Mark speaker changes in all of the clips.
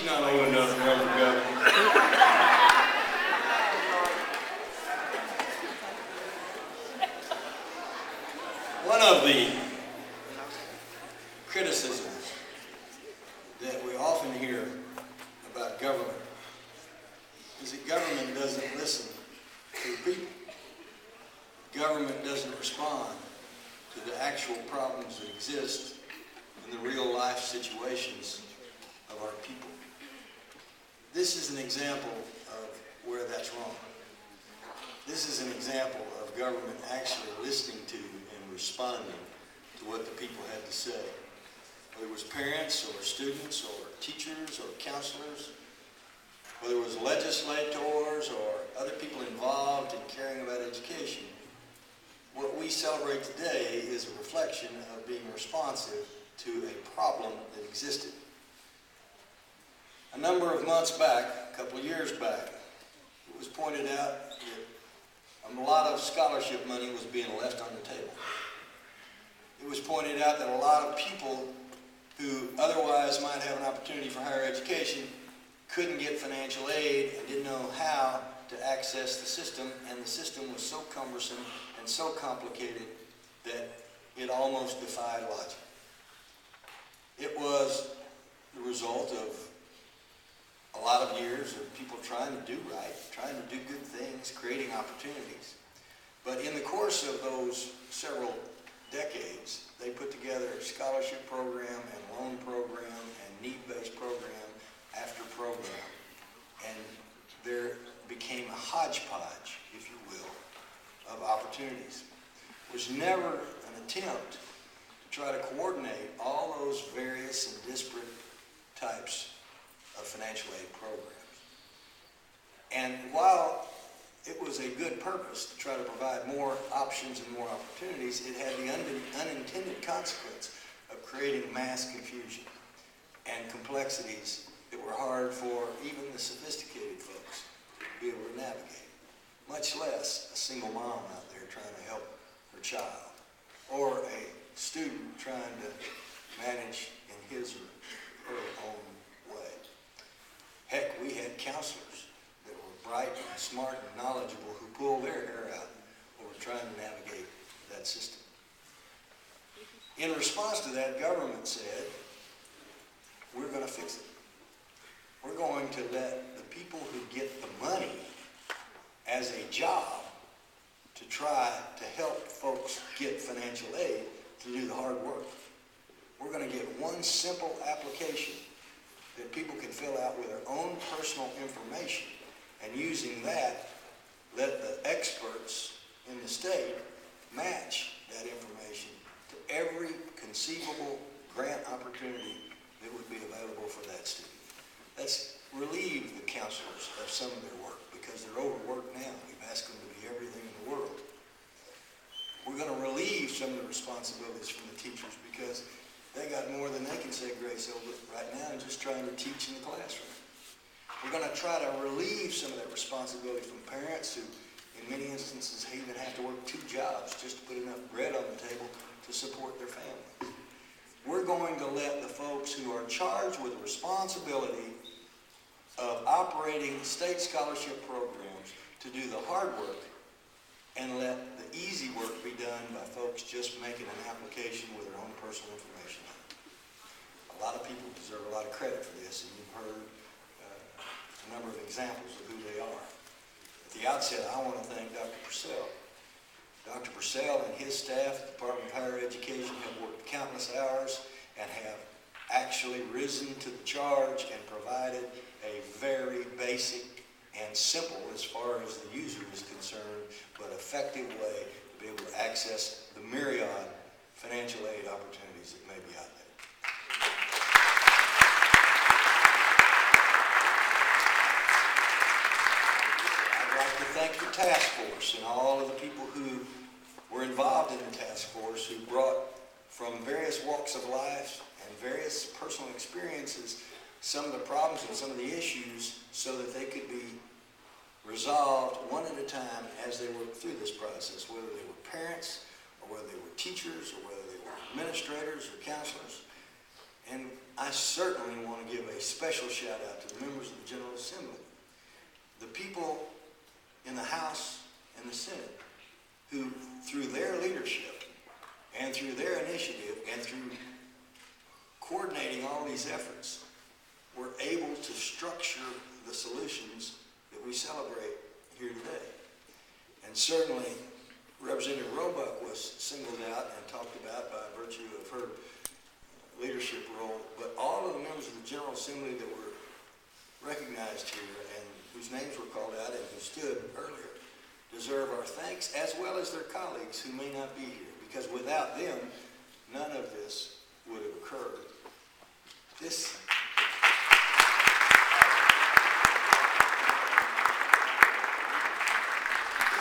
Speaker 1: not old enough to run for governor. One of the criticisms that we often hear about government is that government doesn't listen to the people. Government doesn't respond to the actual problems that exist in the real life situations of our people. This is an example of where that's wrong. This is an example of government actually listening to and responding to what the people had to say. Whether it was parents or students or teachers or counselors, whether it was legislators or other people involved in caring about education, what we celebrate today is a reflection of being responsive to a problem that existed. A number of months back, a couple of years back, it was pointed out that a lot of scholarship money was being left on the table. It was pointed out that a lot of people who otherwise might have an opportunity for higher education couldn't get financial aid and didn't know how to access the system, and the system was so cumbersome and so complicated that it almost defied logic. It was the result of a lot of years of people trying to do right, trying to do good things, creating opportunities. But in the course of those several decades, they put together a scholarship program and loan program and need-based program after program. And there became a hodgepodge, if you will, of opportunities. It was never an attempt to try to coordinate all those various and disparate types of financial aid programs. And while it was a good purpose to try to provide more options and more opportunities, it had the unintended consequence of creating mass confusion and complexities that were hard for even the sophisticated folks to be able to navigate, much less a single mom out there trying to help her child, or a student trying to manage in his or her own way. Heck, we had counselors that were bright and smart and knowledgeable who pulled their hair out over trying to navigate that system. In response to that, government said, we're going to fix it. We're going to let the people who get the money as a job to try to help folks get financial aid to do the hard work. We're going to get one simple application that people can fill out with their own personal information, and using that, let the experts in the state match that information to every conceivable grant opportunity that would be available for that student. Let's relieve the counselors of some of their work because they're overworked now. We've asked them to be everything in the world. We're going to relieve some of the responsibilities from the teachers because they got more than they can say grace over right now and just trying to teach in the classroom. We're going to try to relieve some of that responsibility from parents who, in many instances, even have to work 2 jobs just to put enough bread on the table to support their families. We're going to let the folks who are charged with the responsibility of operating state scholarship programs to do the hard work and let the easy work be done by folks just making an application with their own personal information. A lot of people deserve a lot of credit for this, and you've heard a number of examples of who they are. At the outset, I want to thank Dr. Purcell. Dr. Purcell and his staff at the Department of Higher Education have worked countless hours and have actually risen to the charge and provided a very basic and simple, as far as the user is concerned, but effective way to be able to access the myriad financial aid opportunities that may be out there. I'd like to thank the task force and all of the people who were involved in the task force who brought from various walks of life and various personal experiences some of the problems and some of the issues so that they could be resolved one at a time as they worked through this process, whether they were parents or whether they were teachers or whether they were administrators or counselors. And I certainly want to give a special shout out to the members of the General Assembly, the people in the House and the Senate who, through their leadership and through their initiative and through coordinating all these efforts, were able to structure the solutions that we celebrate here today. And certainly, Representative Roebuck was singled out and talked about by virtue of her leadership role, but all of the members of the General Assembly that were recognized here and whose names were called out and who stood earlier deserve our thanks, as well as their colleagues who may not be here, because without them, none of this would have occurred. This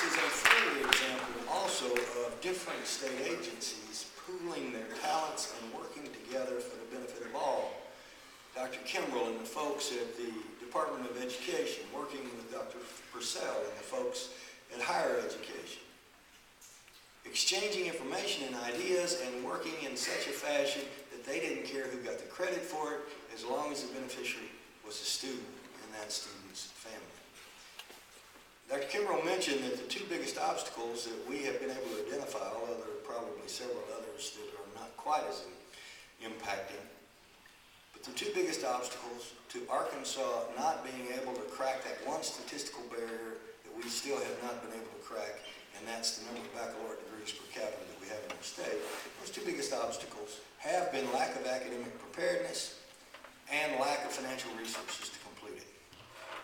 Speaker 1: is a further example also of different state agencies pooling their talents and working together for the benefit of all. Dr. Kimbrell and the folks at the Department of Education working with Dr. Purcell and the folks at Higher Education, exchanging information and ideas and working in such a fashion that they didn't care who got the credit for it, as long as the beneficiary was a student and that student's family. Dr. Kimbrell mentioned that the two biggest obstacles that we have been able to identify, although there are probably several others that are not quite as impacting, but the two biggest obstacles to Arkansas not being able to crack that one statistical barrier that we still have not been able to crack, and that's the number of baccalaureate degrees per capita that we have in our state. Those two biggest obstacles have been lack of academic preparedness and lack of financial resources to complete it.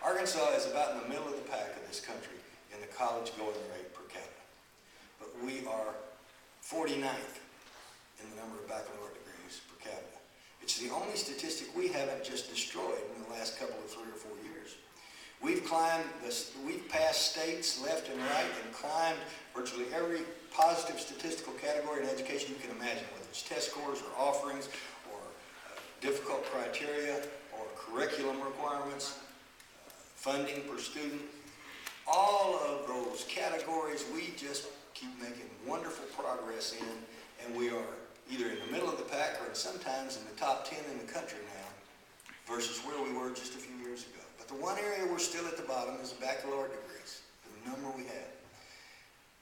Speaker 1: Arkansas is about in the middle of the pack of this country in the college going rate per capita, but we are 49th in the number of baccalaureate degrees per capita. It's the only statistic we haven't just destroyed in the last couple of 3 or 4 years. We've passed states left and right and climbed virtually every positive statistical category in education you can imagine, whether it's test scores or offerings or difficult criteria or curriculum requirements, funding per student. All of those categories we just keep making wonderful progress in, and we are either in the middle of the pack or sometimes in the top 10 in the country now versus where we were just a few years ago. But the one area we're still at the bottom is the baccalaureate degrees, the number we have.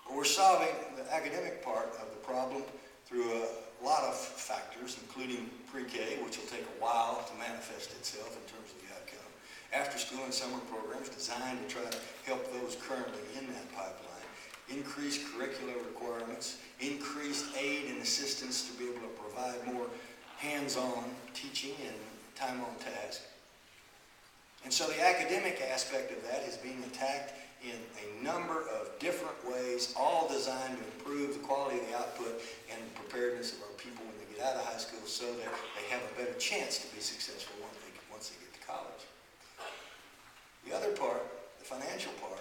Speaker 1: But we're solving the academic part of the problem through a lot of factors, including pre-K, which will take a while to manifest itself in terms of the outcome. After school and summer programs designed to try to help those currently in that pipeline. Increased curricular requirements, increased aid and assistance to be able to provide more hands-on teaching and time on task. And so the academic aspect of that is being attacked in a number of different ways, all designed to improve the quality of the output and preparedness of our people when they get out of high school so that they have a better chance to be successful once they get to college. The other part, the financial part,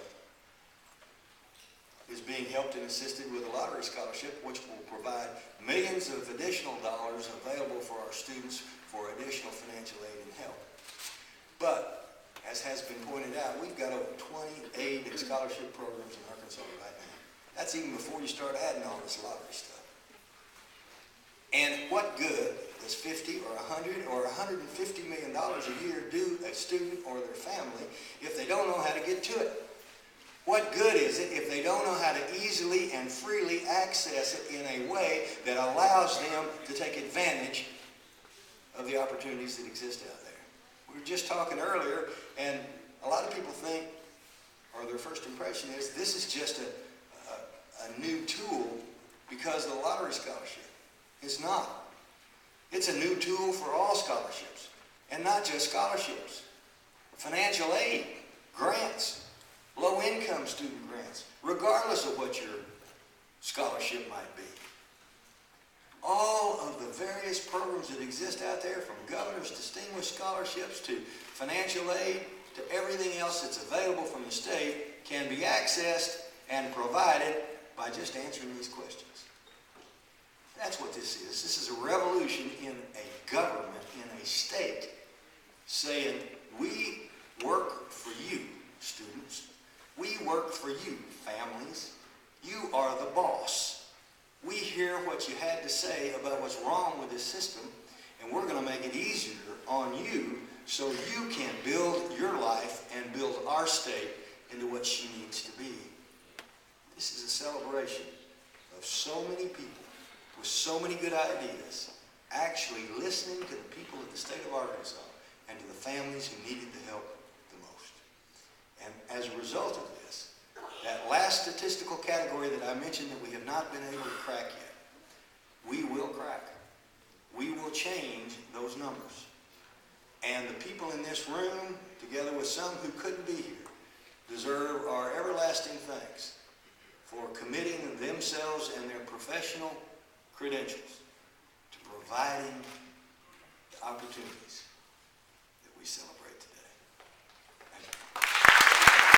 Speaker 1: is being helped and assisted with a lottery scholarship, which will provide millions of additional dollars available for our students for additional financial aid and help. But, as has been pointed out, we've got over 20 aid and scholarship programs in Arkansas right now. That's even before you start adding all this lottery stuff. And what good does $50 or $100 or $150 million a year do a student or their family if they don't know how to get to it? What good is it if they don't know how to easily and freely access it in a way that allows them to take advantage of the opportunities that exist out there? We were just talking earlier, and a lot of people think, or their first impression is, this is just a new tool because of the lottery scholarship. It's not. It's a new tool for all scholarships, and not just scholarships. Financial aid, grants, low-income student grants, regardless of what your scholarship might be. All of the various programs that exist out there, from governor's distinguished scholarships to financial aid to everything else that's available from the state, can be accessed and provided by just answering these questions. That's what this is. This is a revolution in a government, in a state, saying, we work for you, students. We work for you, families. You are the boss. We hear what you had to say about what's wrong with this system, And we're going to make it easier on you so you can build your life and build our state into what she needs to be. This is a celebration of so many people with so many good ideas actually listening to the people of the state of Arkansas and to the families who needed the help the most. And as a result of this, that last statistical category that I mentioned that we have not been able to crack yet, we will crack. We will change those numbers. And the people in this room, together with some who couldn't be here, deserve our everlasting thanks for committing themselves and their professional credentials to providing the opportunities that we celebrate.